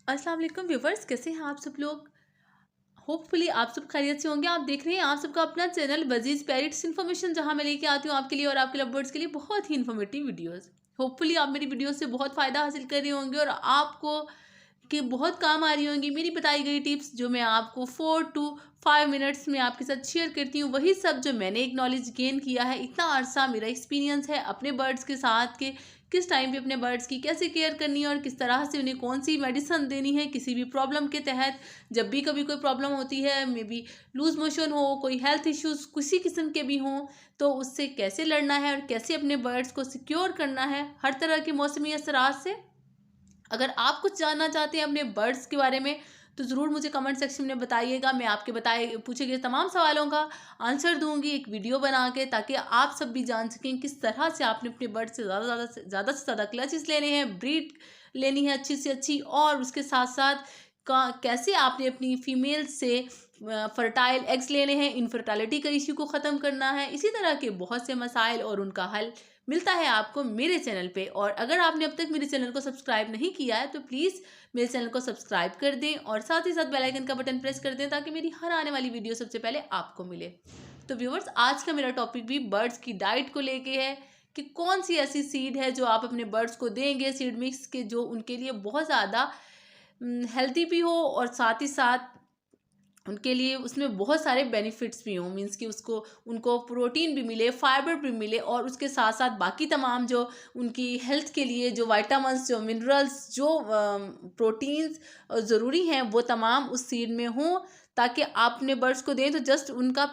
अस्सलाम वालेकुम व्यूवर्स, कैसे हैं आप सब लोग। होपफुली आप सब खैरियत से होंगे। आप देख रहे हैं आप सबका अपना चैनल बजीज पैरिट्स इन्फॉर्मेशन, जहां मैं लेके आती हूँ आपके लिए और आपके लव बर्ड्स के लिए बहुत ही इन्फॉर्मेटिव वीडियोस। होपफुली आप मेरी वीडियो से बहुत फ़ायदा हासिल कर रहे होंगे और आपको कि बहुत काम आ रही होंगी मेरी बताई गई टिप्स, जो मैं आपको 4 to 5 मिनट्स में आपके साथ शेयर करती हूँ। वही सब जो मैंने एक नॉलेज गेन किया है, इतना अरसा मेरा एक्सपीरियंस है अपने बर्ड्स के साथ के किस टाइम पे अपने बर्ड्स की कैसे केयर करनी है और किस तरह से उन्हें कौन सी मेडिसिन देनी है किसी भी प्रॉब्लम के तहत। जब भी कभी कोई प्रॉब्लम होती है, मे बी लूज मोशन हो, कोई हेल्थ इश्यूज किसी किस्म के भी हों, तो उससे कैसे लड़ना है और कैसे अपने बर्ड्स को सिक्योर करना है हर तरह के मौसमी असरात से। अगर आप कुछ जानना चाहते हैं अपने बर्ड्स के बारे में तो ज़रूर मुझे कमेंट सेक्शन में बताइएगा। मैं आपके बताए पूछे गए तमाम सवालों का आंसर दूंगी एक वीडियो बना के, ताकि आप सब भी जान सकें किस तरह से आपने अपने बर्ड से ज़्यादा क्लचेस लेने हैं, ब्रीड लेनी है अच्छी से अच्छी, और उसके साथ साथ कैसे आपने अपनी फीमेल से फर्टाइल एग्स लेने हैं, इनफर्टालिटी का इश्यू को ख़त्म करना है। इसी तरह के बहुत से मसाइल और उनका हल मिलता है आपको मेरे चैनल पे। और अगर आपने अब तक मेरे चैनल को सब्सक्राइब नहीं किया है तो प्लीज़ मेरे चैनल को सब्सक्राइब कर दें और साथ ही साथ बेल आइकन का बटन प्रेस कर दें, ताकि मेरी हर आने वाली वीडियो सबसे पहले आपको मिले। तो व्यूवर्स, आज का मेरा टॉपिक भी बर्ड्स की डाइट को लेके है कि कौन सी ऐसी सीड है जो आप अपने बर्ड्स को देंगे, सीड मिक्स के, जो उनके लिए बहुत ज़्यादा हेल्दी भी हो और साथ ही साथ उनके लिए उसमें बहुत सारे बेनिफिट्स भी हों। मीन्स कि उसको उनको प्रोटीन भी मिले, फाइबर भी मिले, और उसके साथ साथ बाकी तमाम जो उनकी हेल्थ के लिए जो विटामिन्स, जो मिनरल्स, जो प्रोटीन्स ज़रूरी हैं, वो तमाम उस सीड में हों, ताकि आप अपने बर्ड्स को दें तो जस्ट उनका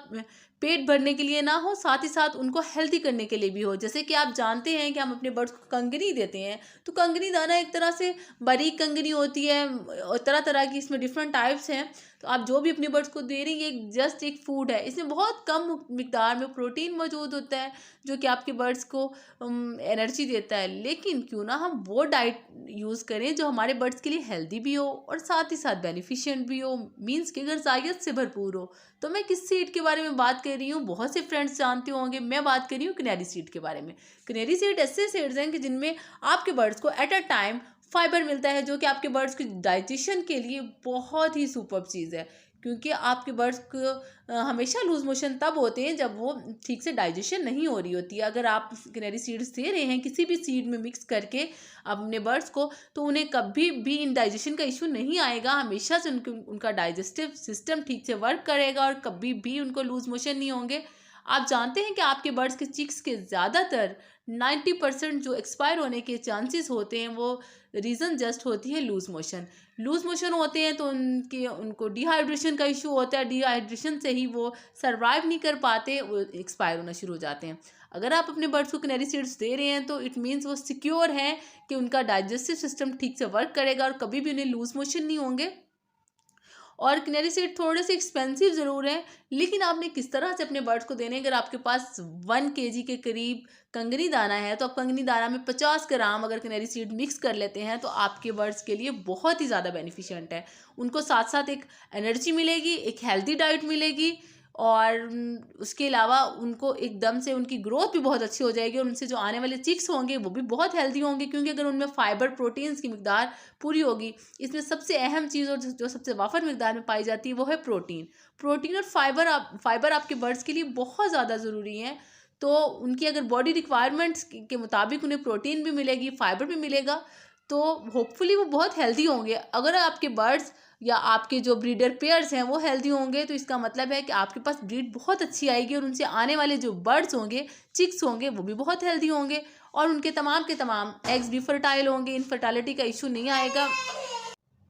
पेट भरने के लिए ना हो, साथ ही साथ उनको हेल्दी करने के लिए भी हो। जैसे कि आप जानते हैं कि हम अपने बर्ड्स को कंगनी देते हैं, तो कंगनी दाना एक तरह से बारीक कंगनी होती है और तरह तरह की इसमें डिफरेंट टाइप्स हैं। तो आप जो भी अपने बर्ड्स को दे रही हैं, ये जस्ट एक फूड है, इसमें बहुत कम मिकदार में प्रोटीन मौजूद होता है जो कि आपके बर्ड्स को एनर्जी देता है। लेकिन क्यों ना हम वो डाइट यूज़ करें जो हमारे बर्ड्स के लिए हेल्दी भी हो और साथ ही साथ बेनिफिशिएंट भी हो, मीन्स कि ग़िज़ाइयत से भरपूर हो। तो मैं किस सीड के बारे में बात कर रही हूँ, बहुत से फ्रेंड्स जानते होंगे, मैं बात कर रही हूँ कनेरी सीड के बारे में। कनेरी सीड ऐसे सीड्स हैं कि जिनमें आपके बर्ड्स को एट अ टाइम फाइबर मिलता है, जो कि आपके बर्ड्स के डाइजेशन के लिए बहुत ही सुपर्ब चीज़ है। क्योंकि आपके बर्ड्स को हमेशा लूज मोशन तब होते हैं जब वो ठीक से डाइजेशन नहीं हो रही होती है। अगर आप कैनरी सीड्स दे रहे हैं किसी भी सीड में मिक्स करके अपने बर्ड्स को, तो उन्हें कभी भी इंडाइजेशन का इशू नहीं आएगा। हमेशा से उनका डाइजेस्टिव सिस्टम ठीक से वर्क करेगा और कभी भी उनको लूज मोशन नहीं होंगे। आप जानते हैं कि आपके बर्ड्स के चिक्स के ज़्यादातर 90% जो एक्सपायर होने के चांसेस होते हैं, वो रीज़न जस्ट होती है लूज मोशन। लूज मोशन होते हैं तो उनको डिहाइड्रेशन का इशू होता है, डिहाइड्रेशन से ही वो सर्वाइव नहीं कर पाते, वो एक्सपायर होना शुरू हो जाते हैं। अगर आप अपने बर्ड्स को कैनरी सीड्स दे रहे हैं तो इट मीन्स वो सिक्योर हैं कि उनका डाइजेस्टिव सिस्टम ठीक से वर्क करेगा और कभी भी उन्हें लूज मोशन नहीं होंगे। और कैनरी सीड थोड़े से एक्सपेंसिव ज़रूर हैं, लेकिन आपने किस तरह से अपने बर्ड्स को देने, अगर आपके पास 1 kg के करीब कंगनी दाना है तो आप कंगनी दाना में 50 ग्राम अगर कैनरी सीड मिक्स कर लेते हैं तो आपके बर्ड्स के लिए बहुत ही ज़्यादा बेनिफिशिएंट है। उनको साथ साथ एक एनर्जी मिलेगी, एक हेल्दी डाइट मिलेगी, और उसके अलावा उनको एकदम से उनकी ग्रोथ भी बहुत अच्छी हो जाएगी और उनसे जो आने वाले चिक्स होंगे वो भी बहुत हेल्दी होंगे, क्योंकि अगर उनमें फाइबर प्रोटीन्स की मिकदार पूरी होगी। इसमें सबसे अहम चीज़ और जो सबसे वाफर मिकदार में पाई जाती है वो है प्रोटीन। प्रोटीन और फाइबर आपके बर्ड्स के लिए बहुत ज़्यादा ज़रूरी है। तो उनकी अगर बॉडी रिक्वायरमेंट्स के मुताबिक उन्हें प्रोटीन भी मिलेगी, फाइबर भी मिलेगा, तो होपफुली वो बहुत हेल्दी होंगे। अगर आपके बर्ड्स या आपके जो ब्रीडर पेयर्स हैं वो हेल्दी होंगे, तो इसका मतलब है कि आपके पास ब्रीड बहुत अच्छी आएगी और उनसे आने वाले जो बर्ड्स होंगे, चिक्स होंगे, वो भी बहुत हेल्दी होंगे और उनके तमाम के तमाम एग्स भी फर्टाइल होंगे, इनफर्टालिटी का इशू नहीं आएगा।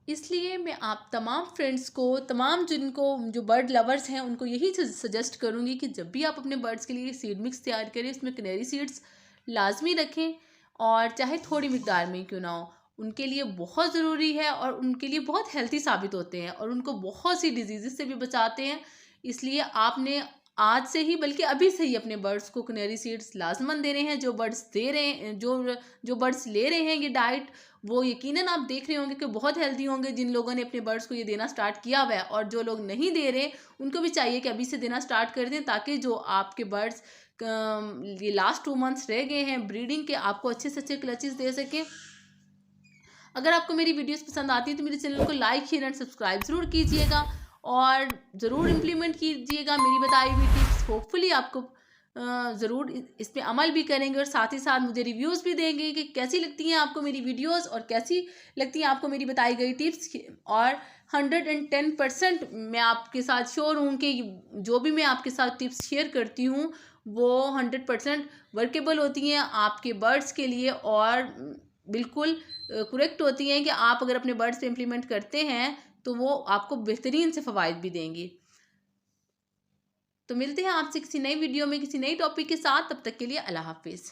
इसलिए मैं आप तमाम फ्रेंड्स को, तमाम जिनको जो बर्ड लवर्स हैं, उनको यही सजेस्ट करूँगी कि जब भी आप अपने बर्ड्स के लिए सीड मिक्स तैयार करें, इसमें कैनरी सीड्स लाजमी रखें, और चाहे थोड़ी मिकदार में क्यों ना हो, उनके लिए बहुत ज़रूरी है और उनके लिए बहुत हेल्थी साबित होते हैं और उनको बहुत सी डिजीज़ से भी बचाते हैं। इसलिए आपने आज से ही, बल्कि अभी से ही अपने बर्ड्स को कैनरी सीड्स लाजमन देने हैं। जो बर्ड्स दे रहे हैं, जो बर्ड्स ले रहे हैं ये डाइट, वो यकीनन आप देख रहे होंगे कि बहुत हेल्दी होंगे। जिन लोगों ने अपने बर्ड्स को ये देना स्टार्ट किया हुआ है, और जो लोग नहीं दे रहे उनको भी चाहिए कि अभी से देना स्टार्ट कर दें, ताकि जो आपके बर्ड्स ये लास्ट 2 मंथ्स रह गए हैं ब्रीडिंग के, आपको अच्छे से अच्छे क्लचेस दे सकें। अगर आपको मेरी वीडियोस पसंद आती हैं तो मेरे चैनल को लाइक शेयर एंड सब्सक्राइब ज़रूर कीजिएगा और ज़रूर इम्प्लीमेंट कीजिएगा मेरी बताई हुई टिप्स। होपफुली आपको ज़रूर इस पे अमल भी करेंगे और साथ ही साथ मुझे रिव्यूज़ भी देंगे कि कैसी लगती हैं आपको मेरी वीडियोस और कैसी लगती हैं आपको मेरी बताई गई टिप्स। और 110% मैं आपके साथ श्योर हूँ कि जो भी मैं आपके साथ टिप्स शेयर करती हूँ वो 100% वर्केबल होती हैं आपके बर्ड्स के लिए और बिल्कुल करेक्ट होती हैं कि आप अगर अपने बर्ड्स पे इम्प्लीमेंट करते हैं तो वो आपको बेहतरीन से फ़वाइद भी देंगी। तो मिलते हैं आपसे किसी नई वीडियो में किसी नई टॉपिक के साथ। तब तक के लिए अल्लाह हाफिज़।